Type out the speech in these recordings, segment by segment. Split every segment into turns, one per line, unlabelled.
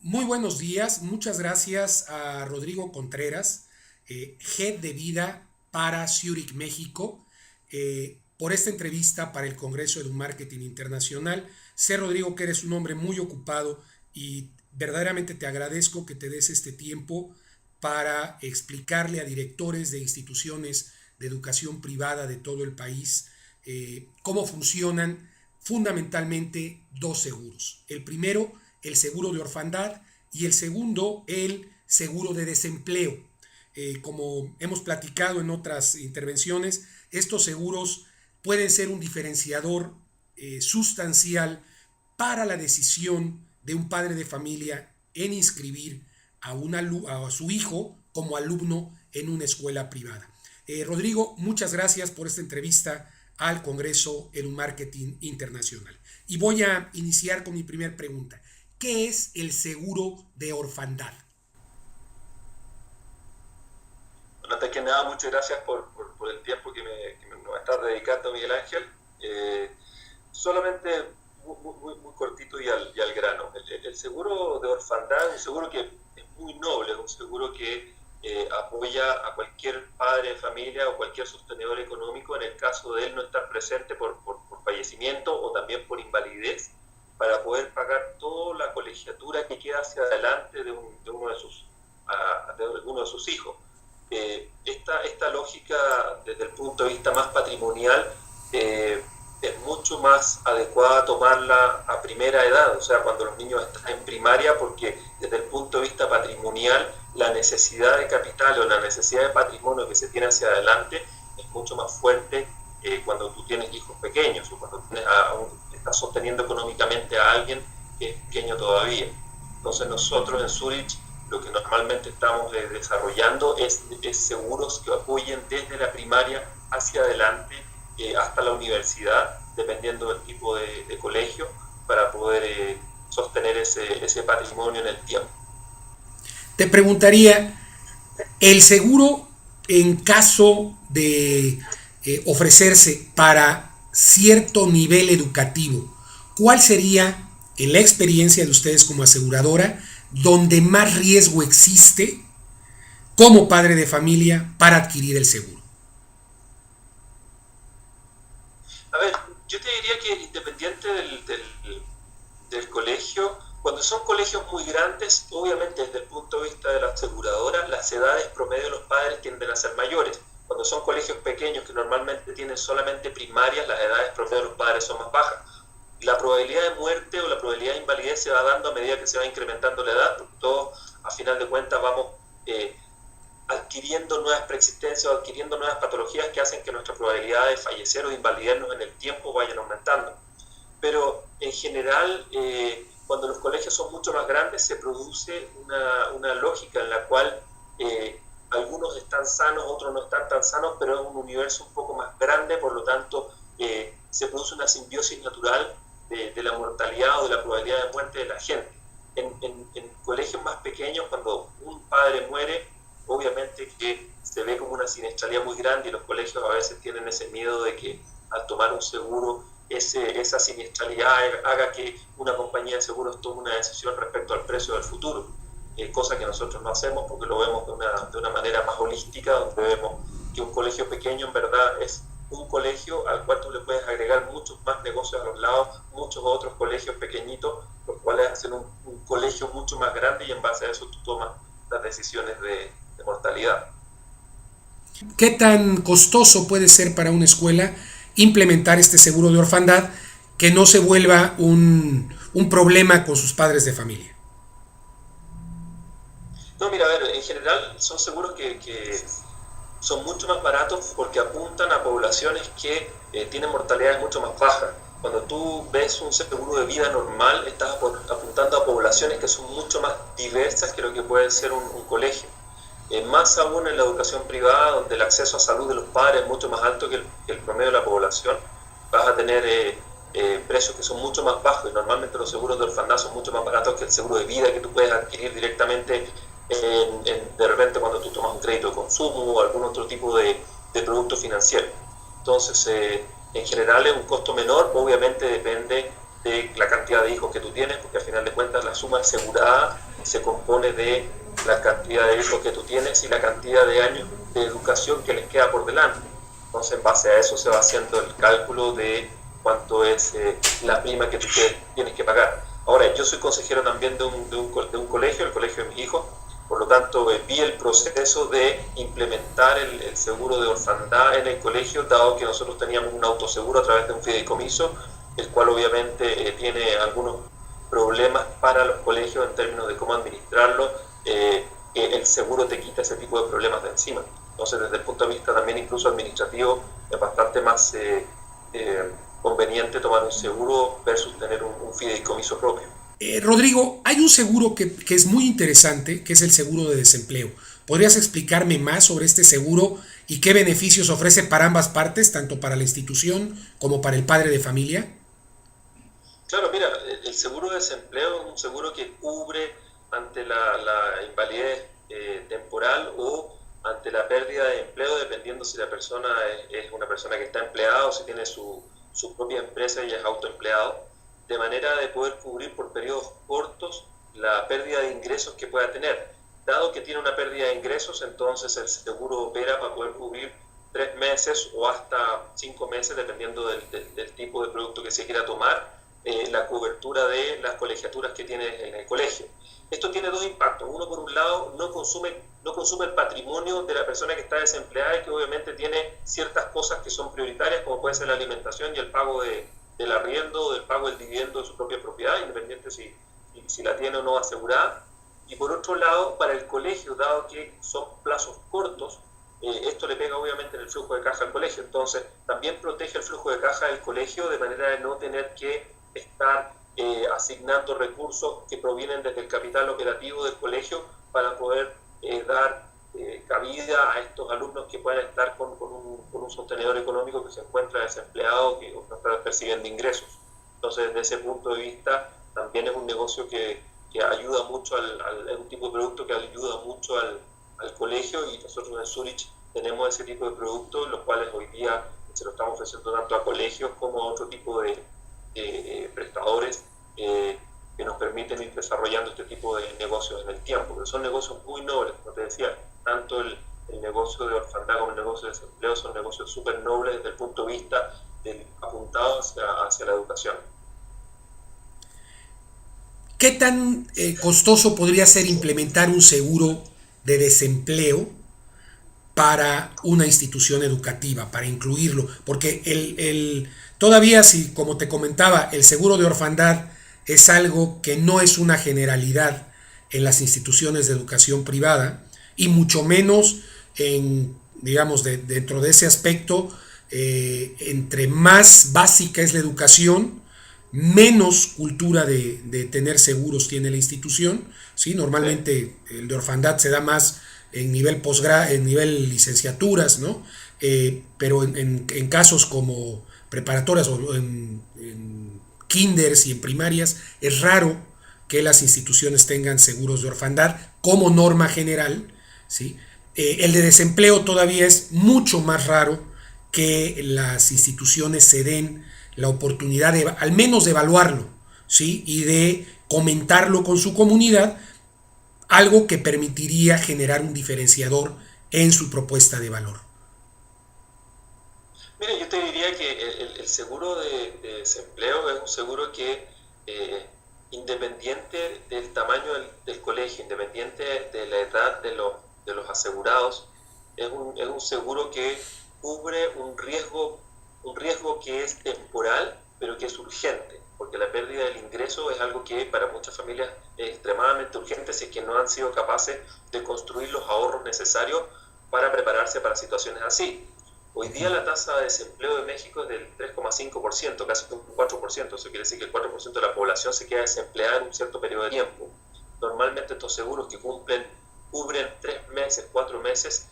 Muy buenos días, muchas gracias a Rodrigo Contreras, Head de Vida para Zurich, México, por esta entrevista para el Congreso de Marketing Internacional. Sé, Rodrigo, que eres un hombre muy ocupado y verdaderamente te agradezco que te des este tiempo para explicarle a directores de instituciones de educación privada de todo el país cómo funcionan fundamentalmente dos seguros. El primero, el seguro de orfandad, y el segundo, el seguro de desempleo. Como hemos platicado en otras intervenciones, estos seguros pueden ser un diferenciador sustancial para la decisión de un padre de familia en inscribir a su hijo como alumno en una escuela privada. Rodrigo, muchas gracias por esta entrevista al Congreso en Marketing Internacional. Y voy a iniciar con mi primera pregunta. ¿Qué es el seguro de orfandad?
Bueno, antes que nada, muchas gracias por el tiempo que nos estás dedicando, Miguel Ángel. Eh, Solamente muy cortito y al grano. El seguro de orfandad es un seguro que es muy noble, es un seguro que apoya a cualquier padre de familia o cualquier sostenedor económico en el caso de él no estar presente por fallecimiento o también por invalidez, para poder pagar toda la colegiatura que queda hacia adelante de uno de sus hijos. Esta lógica, desde el punto de vista más patrimonial, es mucho más adecuada tomarla a primera edad, o sea, cuando los niños están en primaria, porque desde el punto de vista patrimonial, la necesidad de capital o la necesidad de patrimonio que se tiene hacia adelante es mucho más fuerte cuando tú tienes hijos pequeños o cuando estás sosteniendo económicamente a alguien que es pequeño todavía. Entonces nosotros en Zurich lo que normalmente estamos desarrollando es seguros que apoyen desde la primaria hacia adelante hasta la universidad, dependiendo del tipo de colegio, para poder sostener ese patrimonio en el tiempo.
Te preguntaría, el seguro en caso de ofrecerse para cierto nivel educativo, ¿cuál sería, en la experiencia de ustedes como aseguradora, donde más riesgo existe como padre de familia para adquirir el seguro?
A ver, yo te diría que independiente del colegio, cuando son colegios muy grandes, obviamente desde el punto de vista de la aseguradora, las edades promedio de los padres tienden a ser mayores. Cuando son colegios pequeños que normalmente tienen solamente primarias, las edades promedio de los padres son más bajas. La probabilidad de muerte o la probabilidad de invalidez se va dando a medida que se va incrementando la edad, porque todos a final de cuentas vamos adquiriendo nuevas preexistencias o adquiriendo nuevas patologías que hacen que nuestra probabilidad de fallecer o de invalidarnos en el tiempo vayan aumentando. Pero en general, cuando los colegios son mucho más grandes, se produce una lógica en la cual algunos están sanos, otros no están tan sanos, pero es un universo un poco más grande, por lo tanto se produce una simbiosis natural de la mortalidad o de la probabilidad de muerte de la gente. En colegios más pequeños, cuando un padre muere, obviamente que se ve como una siniestralidad muy grande y los colegios a veces tienen ese miedo de que al tomar un seguro esa siniestralidad haga que una compañía de seguros tome una decisión respecto al precio del futuro, cosa que nosotros no hacemos porque lo vemos de una manera más holística, donde vemos que un colegio pequeño en verdad es un colegio al cual tú le puedes agregar muchos más negocios a los lados, muchos otros colegios pequeñitos, los cuales hacen un colegio mucho más grande y en base a eso tú tomas las decisiones de mortalidad.
¿Qué tan costoso puede ser para una escuela implementar este seguro de orfandad que no se vuelva un problema con sus padres de familia?
No, mira, a ver, en general son seguros que son mucho más baratos porque apuntan a poblaciones que tienen mortalidades mucho más bajas. Cuando tú ves un seguro de vida normal, estás apuntando a poblaciones que son mucho más diversas que lo que puede ser un colegio. Más aún en la educación privada, donde el acceso a salud de los padres es mucho más alto que el promedio de la población, vas a tener precios que son mucho más bajos y normalmente los seguros de orfandad son mucho más baratos que el seguro de vida que tú puedes adquirir directamente de repente cuando tú tomas un crédito de consumo o algún otro tipo de producto financiero. Entonces, en general es un costo menor, obviamente depende de la cantidad de hijos que tú tienes, porque al final de cuentas la suma asegurada se compone de la cantidad de hijos que tú tienes y la cantidad de años de educación que les queda por delante. Entonces, en base a eso se va haciendo el cálculo de cuánto es la prima que tú tienes que pagar. Ahora, yo soy consejero también de un colegio, el colegio de mi hijo, por lo tanto, vi el proceso de implementar el seguro de orfandad en el colegio, dado que nosotros teníamos un autoseguro a través de un fideicomiso, el cual obviamente tiene algunos problemas para los colegios en términos de cómo administrarlo. El seguro te quita ese tipo de problemas de encima. Entonces, desde el punto de vista también incluso administrativo, es bastante más conveniente tomar un seguro versus tener un fideicomiso propio.
Rodrigo, hay un seguro que es muy interesante, que es el seguro de desempleo. ¿Podrías explicarme más sobre este seguro y qué beneficios ofrece para ambas partes, tanto para la institución como para el padre de familia?
Claro, mira, el seguro de desempleo es un seguro que cubre ante la invalidez temporal o ante la pérdida de empleo, dependiendo si la persona es una persona que está empleada o si tiene su propia empresa y es autoempleado, de manera de poder cubrir por periodos cortos la pérdida de ingresos que pueda tener. Dado que tiene una pérdida de ingresos, entonces el seguro opera para poder cubrir 3 meses o hasta 5 meses, dependiendo del tipo de producto que se quiera tomar, la cobertura de las colegiaturas que tiene en el colegio. Esto tiene dos impactos. Uno, por un lado, no consume el patrimonio de la persona que está desempleada y que obviamente tiene ciertas cosas que son prioritarias, como puede ser la alimentación y el pago del arriendo o del pago del dividendo de su propia propiedad, independiente si la tiene o no asegurada. Y por otro lado, para el colegio, dado que son plazos cortos, esto le pega obviamente en el flujo de caja al colegio. Entonces, también protege el flujo de caja del colegio de manera de no tener que estar asignando recursos que provienen desde el capital operativo del colegio para poder dar cabida a estos alumnos que puedan estar con un sostenedor económico que se encuentra desempleado que no está percibiendo ingresos. Entonces, desde ese punto de vista, también es un negocio que ayuda mucho, es un tipo de producto que ayuda mucho al colegio, y nosotros en Zurich tenemos ese tipo de productos, los cuales hoy día se lo estamos ofreciendo tanto a colegios como a otro tipo de prestadores que nos permiten ir desarrollando este tipo de negocios en el tiempo, porque son negocios muy nobles, como te decía, tanto el negocio de orfandad como el negocio de desempleo son negocios súper nobles desde el punto de vista apuntado hacia la educación.
¿Qué tan costoso podría ser implementar un seguro de desempleo para una institución educativa, para incluirlo? Porque todavía, si como te comentaba, el seguro de orfandad es algo que no es una generalidad en las instituciones de educación privada, y mucho menos digamos, dentro de ese aspecto, entre más básica es la educación, menos cultura de tener seguros tiene la institución, ¿sí? Normalmente el de orfandad se da más en nivel en nivel licenciaturas, ¿no? Pero en casos como preparatorias o en kinders y en primarias, es raro que las instituciones tengan seguros de orfandad como norma general, ¿sí? El de desempleo todavía es mucho más raro que las instituciones se den la oportunidad de al menos de evaluarlo, ¿sí? Y de comentarlo con su comunidad, algo que permitiría generar un diferenciador en su propuesta de valor.
Mira, yo te diría que el seguro de desempleo es un seguro que, independiente del tamaño del colegio, independiente de la edad de los asegurados, es un seguro que cubre un riesgo que es temporal, pero que es urgente, porque la pérdida del ingreso es algo que para muchas familias es extremadamente urgente si es que no han sido capaces de construir los ahorros necesarios para prepararse para situaciones así. Hoy día la tasa de desempleo de México es del 3,5%, casi un 4%. Eso quiere decir que el 4% de la población se queda desempleada en un cierto periodo de tiempo. Normalmente estos seguros que cubren 3 meses, 4 meses,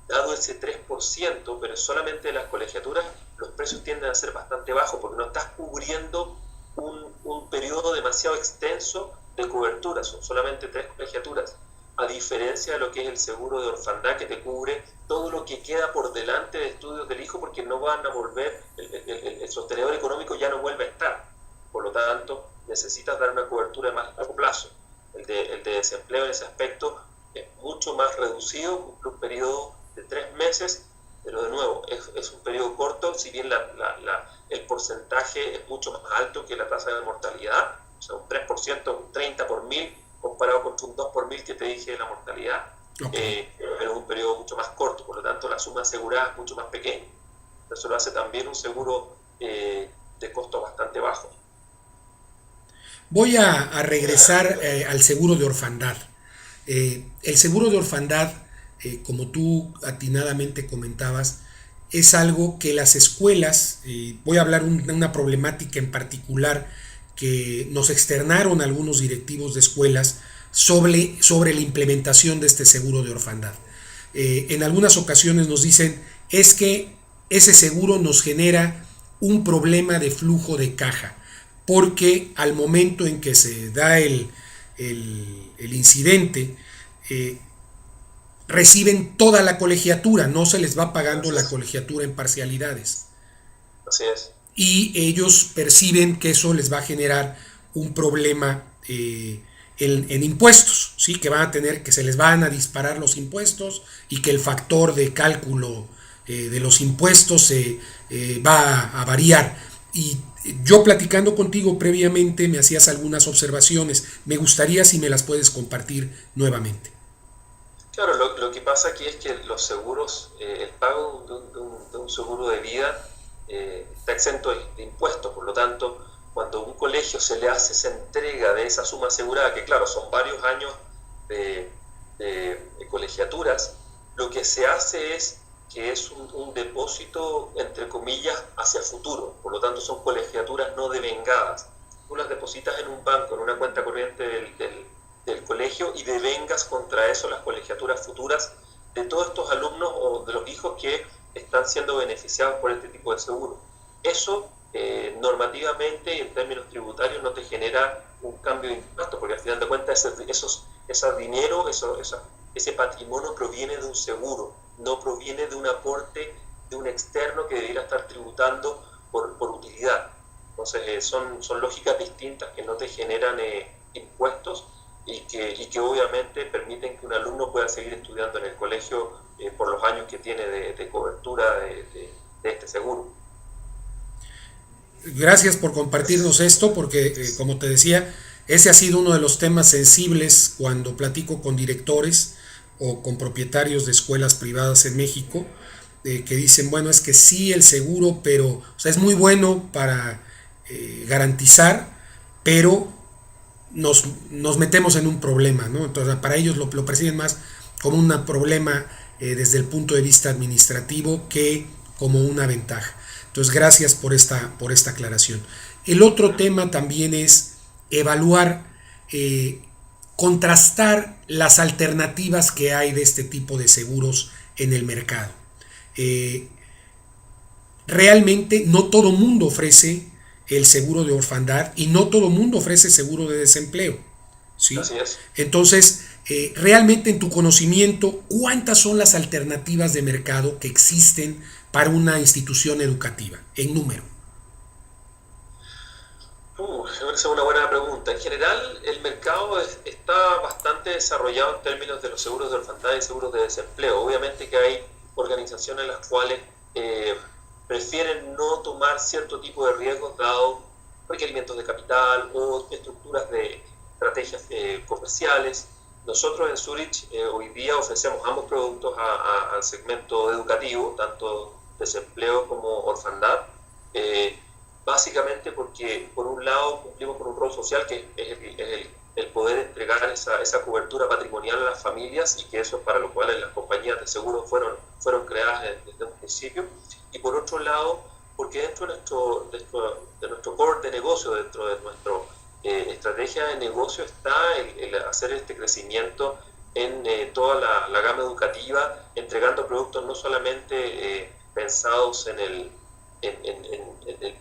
dado ese 3%, pero solamente de las colegiaturas, los precios tienden a ser bastante bajos porque no estás cubriendo un periodo demasiado extenso de cobertura, son solamente 3 colegiaturas, a diferencia de lo que es el seguro de orfandad, que te cubre todo lo que queda por delante de estudios del hijo, porque no van a volver, el sostenedor económico ya no vuelve a estar, por lo tanto necesitas dar una cobertura de más largo plazo. desempleo en ese aspecto es mucho más reducido, cumple un periodo de 3 meses, pero de nuevo, es un periodo corto, si bien el porcentaje es mucho más alto que la tasa de mortalidad, o sea, un 3%, un 30 por mil, comparado con un 2 por mil que te dije de la mortalidad, pero es un periodo mucho más corto, por lo tanto la suma asegurada es mucho más pequeña. Eso lo hace también un seguro de costo bastante bajo.
Voy a regresar al seguro de orfandad. El seguro de orfandad, como tú atinadamente comentabas, es algo que las escuelas, voy a hablar de una problemática en particular que nos externaron algunos directivos de escuelas sobre la implementación de este seguro de orfandad. En algunas ocasiones nos dicen, es que ese seguro nos genera un problema de flujo de caja, porque al momento en que se da el incidente, reciben toda la colegiatura, no se les va pagando la colegiatura en parcialidades.
Así es.
Y ellos perciben que eso les va a generar un problema en impuestos, ¿sí? Que van a tener, que se les van a disparar los impuestos y que el factor de cálculo de los impuestos va a variar. Y yo platicando contigo previamente me hacías algunas observaciones, me gustaría si me las puedes compartir nuevamente.
Claro, lo que pasa aquí es que los seguros, el pago de un seguro de vida está exento de impuestos, por lo tanto, cuando a un colegio se le hace esa entrega de esa suma asegurada, que claro, son varios años de colegiaturas, lo que se hace es que es un depósito, entre comillas, hacia futuro, por lo tanto son colegiaturas no devengadas. Tú las depositas en un banco, en una cuenta corriente del colegio, y devengas contra eso las colegiaturas futuras de todos estos alumnos o de los hijos que están siendo beneficiados por este tipo de seguro. Eso normativamente y en términos tributarios no te genera un cambio de impuesto, porque al final de cuentas ese dinero, ese patrimonio proviene de un seguro, no proviene de un aporte de un externo que debiera estar tributando por utilidad. Entonces son lógicas distintas que no te generan impuestos y que obviamente permiten que un alumno pueda seguir estudiando en el colegio por los años que tiene de cobertura de este seguro.
Gracias por compartirnos esto, porque como te decía, ese ha sido uno de los temas sensibles cuando platico con directores o con propietarios de escuelas privadas en México, que dicen, bueno, es que sí el seguro, pero o sea, es muy bueno para garantizar, pero nos metemos en un problema, ¿no? Entonces para ellos lo perciben más como un problema desde el punto de vista administrativo que como una ventaja. Entonces gracias por esta aclaración. El otro tema también es evaluar, contrastar las alternativas que hay de este tipo de seguros en el mercado. Realmente no todo mundo ofrece el seguro de orfandad y no todo mundo ofrece seguro de desempleo, ¿sí?
Así es.
Entonces, realmente en tu conocimiento, ¿cuántas son las alternativas de mercado que existen para una institución educativa en número?
Esa es una buena pregunta. En general, el mercado está bastante desarrollado en términos de los seguros de orfandad y seguros de desempleo. Obviamente que hay organizaciones las cuales prefieren no tomar cierto tipo de riesgos dado requerimientos de capital o estructuras de estrategias comerciales. Nosotros en Zurich hoy día ofrecemos ambos productos al segmento educativo, tanto desempleo como orfandad, básicamente porque por un lado cumplimos con un rol social que es el poder entregar esa cobertura patrimonial a las familias, y que eso es para lo cual las compañías de seguro fueron creadas desde un principio, y por otro lado porque dentro de nuestro core de negocio, dentro de nuestra estrategia de negocio está el hacer este crecimiento en toda la gama educativa, entregando productos no solamente pensados en el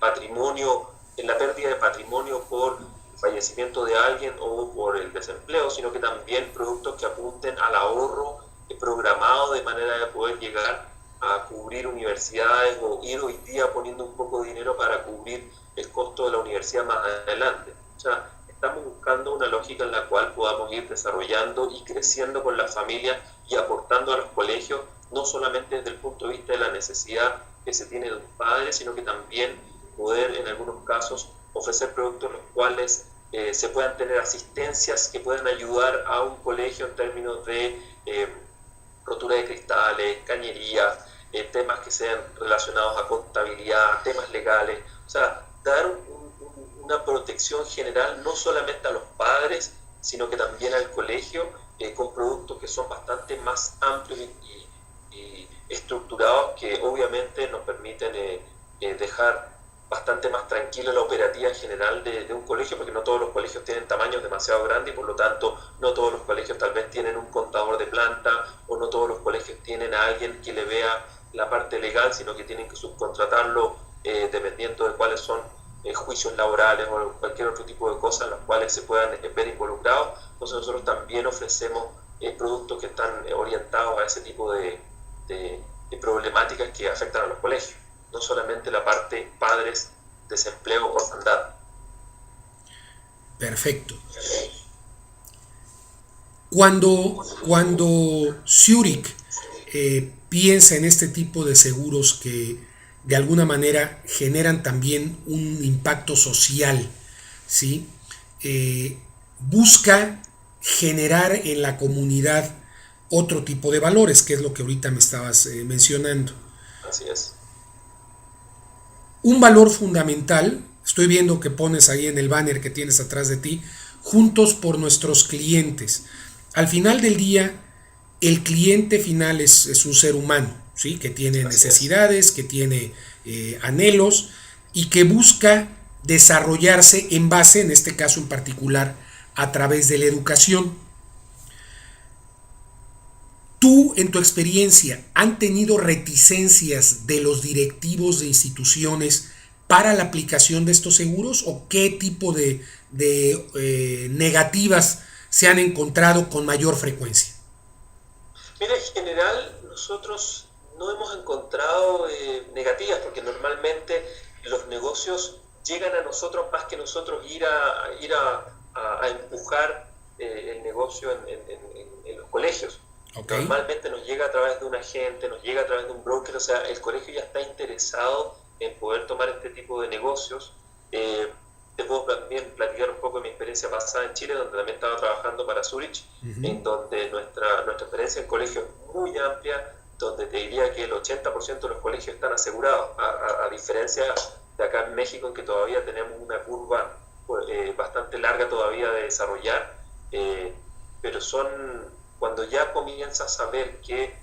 patrimonio, en la pérdida de patrimonio por el fallecimiento de alguien o por el desempleo, sino que también productos que apunten al ahorro programado, de manera de poder llegar a cubrir universidades o ir hoy día poniendo un poco de dinero para cubrir el costo de la universidad más adelante. O sea, estamos buscando una lógica en la cual podamos ir desarrollando y creciendo con la familia y aportando a los colegios, no solamente desde el punto de vista de la necesidad que se tiene de un padre, sino que también poder en algunos casos ofrecer productos en los cuales se puedan tener asistencias que puedan ayudar a un colegio en términos de rotura de cristales, cañería, temas que sean relacionados a contabilidad, temas legales, o sea, dar una protección general no solamente a los padres, sino que también al colegio, con productos que son bastante más amplios y estructurados, que obviamente nos permiten dejar bastante más tranquila la operativa general de un colegio, porque no todos los colegios tienen tamaños demasiado grandes y por lo tanto no todos los colegios tal vez tienen un contador de planta, o no todos los colegios tienen a alguien que le vea la parte legal, sino que tienen que subcontratarlo dependiendo de cuáles son juicios laborales o cualquier otro tipo de cosas en las cuales se puedan ver involucrados. Entonces nosotros también ofrecemos productos que están orientados a ese tipo de problemáticas que afectan a los colegios, no solamente la parte padres, desempleo, orfandad.
Perfecto. Cuando Zurich piensa en este tipo de seguros que de alguna manera generan también un impacto social, ¿sí? Busca generar en la comunidad otro tipo de valores, que es lo que ahorita me estabas mencionando.
Así es.
Un valor fundamental, estoy viendo que pones ahí en el banner que tienes atrás de ti, juntos por nuestros clientes. Al final del día, el cliente final es un ser humano, ¿sí? Que tiene necesidades, que tiene anhelos y que busca desarrollarse en base, en este caso en particular, a través de la educación. ¿Tú, en tu experiencia, han tenido reticencias de los directivos de instituciones para la aplicación de estos seguros, o qué tipo de negativas se han encontrado con mayor frecuencia?
Mira, en general nosotros no hemos encontrado negativas, porque normalmente los negocios llegan a nosotros más que nosotros ir a empujar el negocio en los colegios. Okay. Normalmente nos llega a través de un agente, nos llega a través de un broker, o sea, el colegio ya está interesado en poder tomar este tipo de negocios. Te puedo también platicar un poco de mi experiencia pasada en Chile, donde también estaba trabajando para Zurich, en donde nuestra experiencia en colegio es muy amplia, donde te diría que el 80% de los colegios están asegurados, a diferencia de acá en México, en que todavía tenemos una curva bastante larga todavía de desarrollar, pero cuando ya comienzas a ver que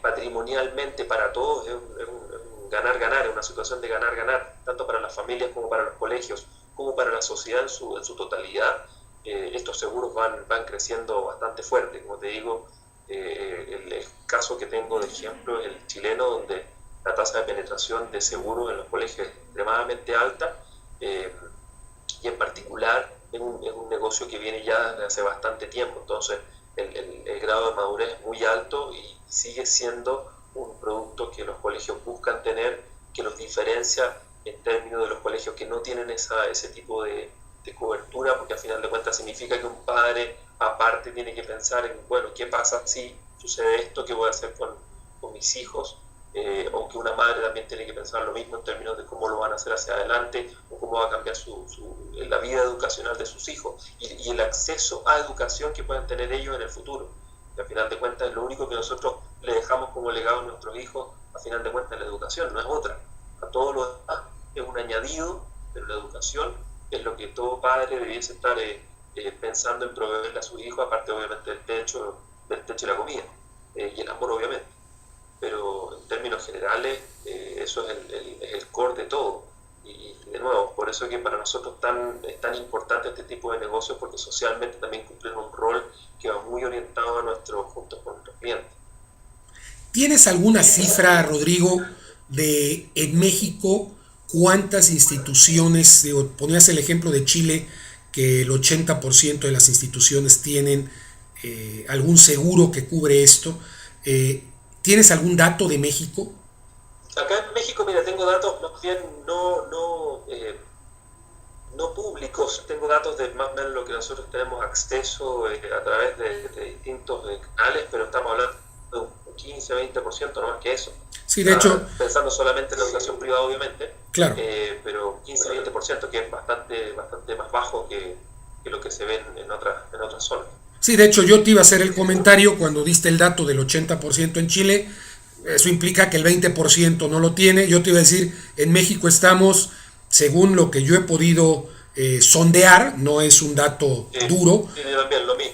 patrimonialmente para todos es un ganar-ganar, es una situación de ganar-ganar, tanto para las familias como para los colegios, como para la sociedad en su totalidad, estos seguros van creciendo bastante fuerte. Como te digo, el caso que tengo de ejemplo es el chileno, donde la tasa de penetración de seguros en los colegios es extremadamente alta, y en particular es un negocio que viene ya desde hace bastante tiempo. Entonces el grado de madurez es muy alto y sigue siendo un producto que los colegios buscan tener, que los diferencia en términos de los colegios que no tienen ese tipo de cobertura, porque al final de cuentas significa que un padre aparte tiene que pensar en, bueno, ¿qué pasa si sucede esto? ¿Qué voy a hacer con mis hijos? O que una madre también tiene que pensar lo mismo en términos de cómo lo van a hacer hacia adelante, o cómo va a cambiar la vida educacional de sus hijos y el acceso a educación que puedan tener ellos en el futuro. Y al final de cuentas, lo único que nosotros le dejamos como legado a nuestros hijos, al final de cuentas, es la educación, no es otra. A todo lo demás es un añadido, pero la educación es lo que todo padre debiese estar pensando en proveerle a sus hijos, aparte obviamente del techo y la comida, y el amor obviamente. Pero en términos generales, eso es el core de todo. Y de nuevo, por eso es que para nosotros es tan importante este tipo de negocios, porque socialmente también cumplen un rol que va muy orientado juntos con nuestros clientes.
¿Tienes alguna cifra, Rodrigo, de en México cuántas instituciones, ponías el ejemplo de Chile, que el 80% de las instituciones tienen algún seguro que cubre esto? ¿Tienes algún dato de México?
Acá en México, mira, tengo datos más bien no no públicos, tengo datos de más o menos lo que nosotros tenemos acceso a través de distintos canales, pero estamos hablando de un 15-20%, no más que eso.
Sí, de hecho,
pensando solamente en la educación privada, obviamente,
claro.
Pero 15-20%, que es bastante más bajo que lo que se ve en otras zonas.
Sí, de hecho yo te iba a hacer el comentario cuando diste el dato del 80% en Chile. Eso implica que el 20% no lo tiene. Yo te iba a decir, en México estamos, según lo que yo he podido sondear, no es un dato duro,
también, lo mismo.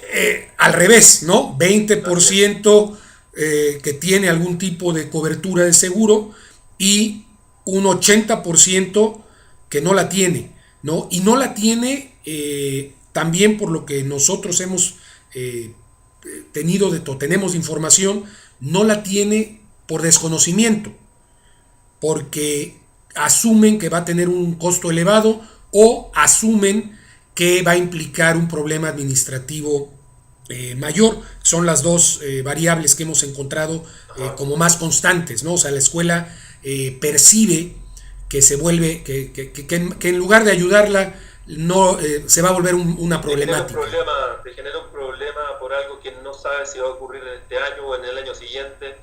Al revés, ¿no? 20% que tiene algún tipo de cobertura de seguro y un 80% que no la tiene, ¿no? Y no la tiene también por lo que nosotros hemos tenemos información, no la tiene por desconocimiento, porque asumen que va a tener un costo elevado o asumen que va a implicar un problema administrativo mayor. Son las dos variables que hemos encontrado como más constantes, ¿no? O sea, la escuela percibe que se vuelve, que en lugar de ayudarla, no se va a volver una problemática.
Te genera un problema por algo que no sabes si va a ocurrir en este año o en el año siguiente.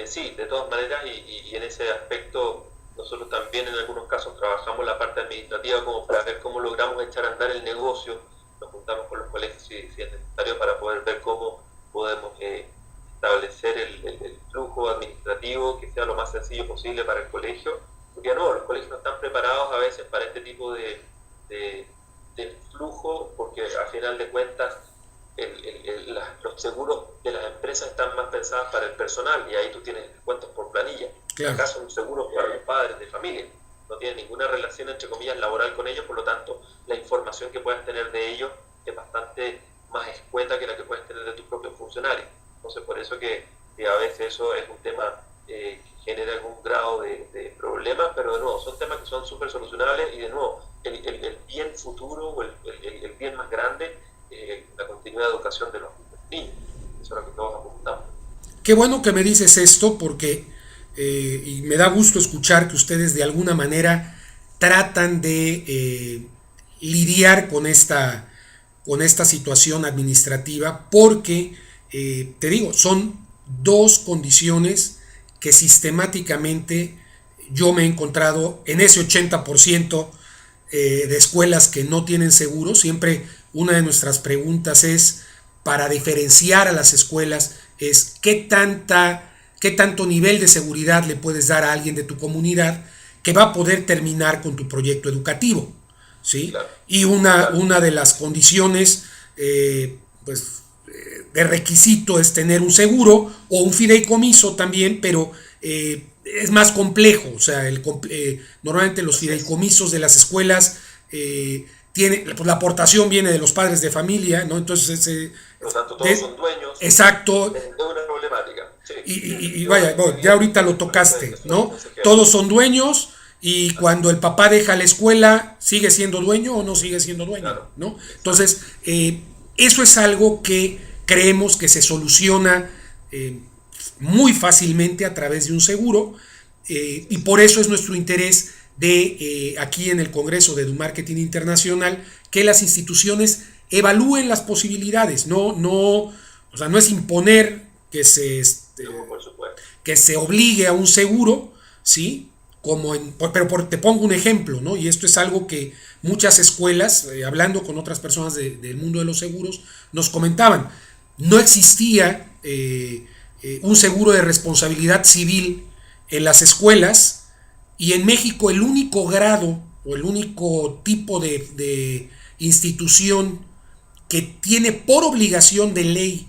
Sí, de todas maneras, y en ese aspecto nosotros también en algunos casos trabajamos la parte administrativa como para ver cómo logramos echar a andar el negocio. Nos juntamos con los colegios si es necesario para poder ver cómo podemos establecer el flujo administrativo que sea lo más sencillo posible para el colegio, porque no, los colegios no están preparados a veces para este tipo de flujo, porque a final de cuentas los seguros de las empresas están más pensadas para el personal y ahí tú tienes descuentos por planilla.
Claro.
Acá son seguros para los padres de familia, no tiene ninguna relación entre comillas laboral con ellos, por lo tanto la información que puedes tener de ellos es bastante más escueta que la que puedes tener de tus propios funcionarios. Entonces por eso que a veces eso es un tema que genera algún grado de problema, pero de nuevo son temas que son súper solucionables y de nuevo el bien futuro o el bien más grande, la continuidad de educación de los niños. Eso es lo que todos apuntamos.
Qué bueno que me dices esto porque y me da gusto escuchar que ustedes de alguna manera tratan de lidiar con esta situación administrativa porque, te digo, son dos condiciones que sistemáticamente yo me he encontrado en ese 80% de escuelas que no tienen seguro. Siempre una de nuestras preguntas es, para diferenciar a las escuelas, es qué tanto nivel de seguridad le puedes dar a alguien de tu comunidad que va a poder terminar con tu proyecto educativo, ¿sí? Claro. Y una de las condiciones de requisito es tener un seguro o un fideicomiso también, pero es más complejo. O sea, normalmente los fideicomisos de las escuelas la aportación viene de los padres de familia, ¿no? Entonces
por lo tanto todos son dueños.
Exacto.
De una problemática. Sí.
Y vaya, ya ahorita lo tocaste, ¿no? Todos son dueños y cuando el papá deja la escuela, ¿sigue siendo dueño o no sigue siendo dueño? Claro. ¿No? Entonces, eso es algo que creemos que se soluciona muy fácilmente a través de un seguro y por eso es nuestro interés de aquí en el Congreso de EduMarketing Internacional que las instituciones evalúen las posibilidades, o sea, no es imponer que se obligue a un seguro, ¿sí? Pero te pongo un ejemplo, ¿no? Y esto es algo que muchas escuelas, hablando con otras personas del mundo de los seguros, nos comentaban. No existía un seguro de responsabilidad civil en las escuelas y en México el único grado o el único tipo de institución que tiene por obligación de ley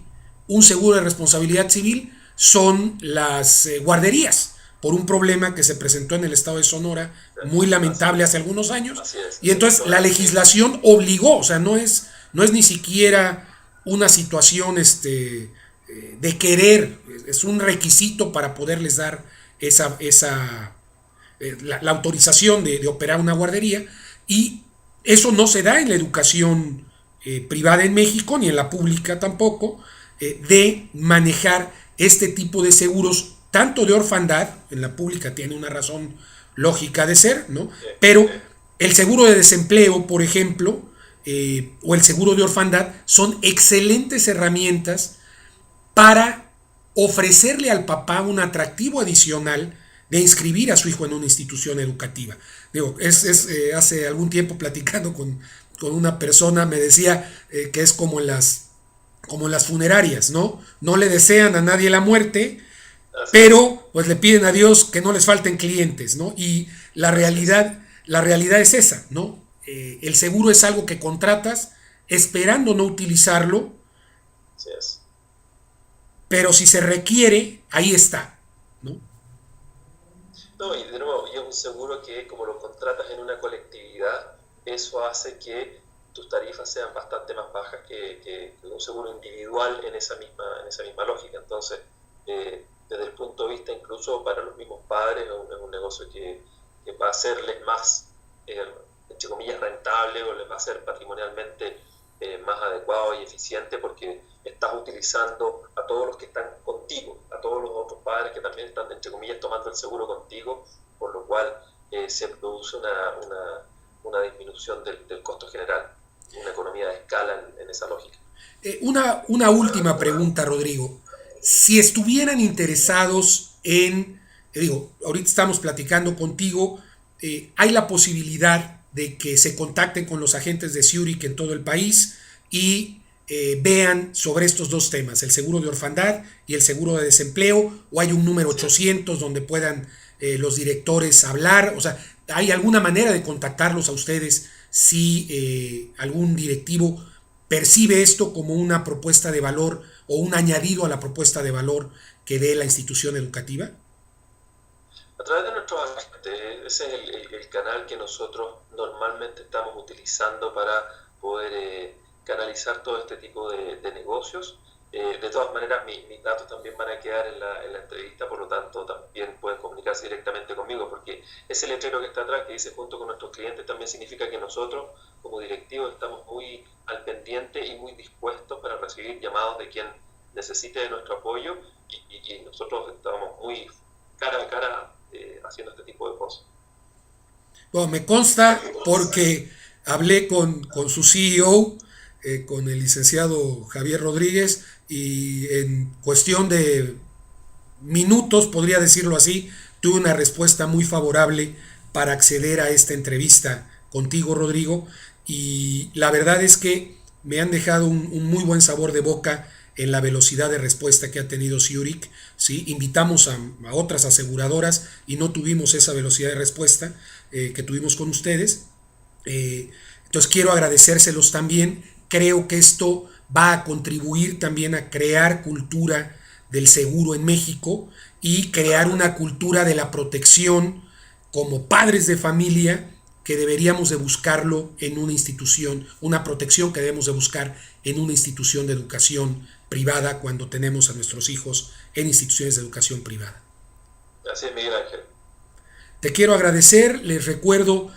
un seguro de responsabilidad civil son las guarderías, por un problema que se presentó en el estado de Sonora, muy lamentable hace algunos años, y entonces la legislación obligó, o sea, no es ni siquiera una situación de querer, es un requisito para poderles dar la autorización de operar una guardería, y eso no se da en la educación privada en México, ni en la pública tampoco, de manejar este tipo de seguros, tanto de orfandad, en la pública tiene una razón lógica de ser, ¿no? Pero El seguro de desempleo, por ejemplo, o el seguro de orfandad, son excelentes herramientas para ofrecerle al papá un atractivo adicional de inscribir a su hijo en una institución educativa. Digo, hace algún tiempo platicando con una persona me decía que es como las funerarias, ¿no? No le desean a nadie la muerte, pero pues le piden a Dios que no les falten clientes, ¿no? Y la realidad es esa, ¿no? El seguro es algo que contratas esperando no utilizarlo,
Así es.
pero si se requiere, ahí está, ¿no?
No, y de nuevo, y es un seguro que como lo contratas en una colectividad, eso hace que tus tarifas sean bastante más bajas que un seguro individual en esa misma lógica. Entonces, desde el punto de vista incluso para los mismos padres, es un negocio que va a serles más, entre comillas, rentable, o les va a ser patrimonialmente más adecuado y eficiente, porque estás utilizando a todos los que están contigo, a todos los otros padres que también están, entre comillas, tomando el seguro contigo, por lo cual se produce una disminución del costo general, una economía de escala en esa lógica.
Una última pregunta, Rodrigo. Si estuvieran interesados en, digo, ahorita estamos platicando contigo, hay la posibilidad de que se contacten con los agentes de Zurich en todo el país y vean sobre estos dos temas, el seguro de orfandad y el seguro de desempleo, o hay un número 800 donde puedan los directores hablar, o sea, ¿hay alguna manera de contactarlos a ustedes si algún directivo percibe esto como una propuesta de valor o un añadido a la propuesta de valor que dé la institución educativa?
A través de nuestros agentes, ese es el canal que nosotros normalmente estamos utilizando para poder canalizar todo este tipo de negocios. De todas maneras, mis datos también van a quedar en la entrevista, por lo tanto también pueden comunicarse directamente conmigo, porque ese letrero que está atrás, que dice junto con nuestros clientes, también significa que nosotros como directivos estamos muy al pendiente y muy dispuestos para recibir llamados de quien necesite de nuestro apoyo, y nosotros estamos muy cara a cara haciendo este tipo de cosas.
Bueno, me consta porque hablé con su CEO, con el licenciado Javier Rodríguez, y en cuestión de minutos, podría decirlo así, tuve una respuesta muy favorable para acceder a esta entrevista contigo, Rodrigo, y la verdad es que me han dejado un muy buen sabor de boca en la velocidad de respuesta que ha tenido Zurich. ¿Sí? Invitamos a otras aseguradoras y no tuvimos esa velocidad de respuesta que tuvimos con ustedes. Entonces quiero agradecérselos también. Creo que esto va a contribuir también a crear cultura del seguro en México y crear una cultura de la protección como padres de familia, que deberíamos de buscarlo en una institución, una protección que debemos de buscar en una institución de educación privada cuando tenemos a nuestros hijos en instituciones de educación privada.
Así es, Miguel Ángel.
Te quiero agradecer, les recuerdo,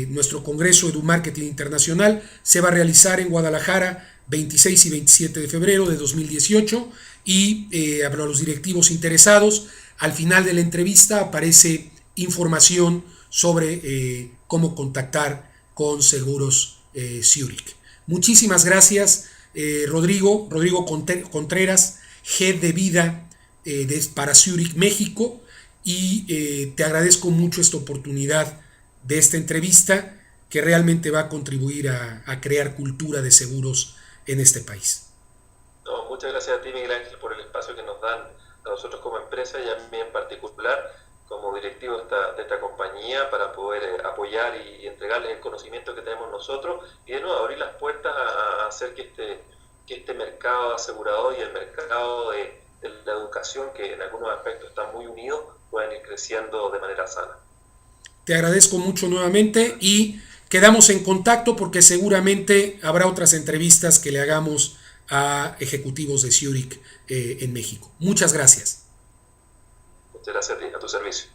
nuestro Congreso EduMarketing Internacional se va a realizar en Guadalajara 26 y 27 de febrero de 2018 y para los directivos interesados, al final de la entrevista aparece información sobre cómo contactar con Seguros Zurich. Muchísimas gracias, Rodrigo Contreras, Head de Vida para Zurich México, y te agradezco mucho esta oportunidad de esta entrevista que realmente va a contribuir a crear cultura de seguros en este país.
No, muchas gracias a ti, Miguel Ángel, por el espacio que nos dan a nosotros como empresa y a mí en particular como directivo de esta compañía, para poder apoyar y entregarles el conocimiento que tenemos nosotros, y de nuevo abrir las puertas a hacer que este mercado asegurador y el mercado de la educación, que en algunos aspectos están muy unidos, puedan ir creciendo de manera sana.
Te agradezco mucho nuevamente y quedamos en contacto porque seguramente habrá otras entrevistas que le hagamos a ejecutivos de Zurich en México. Muchas gracias.
Muchas gracias a ti, a tu servicio.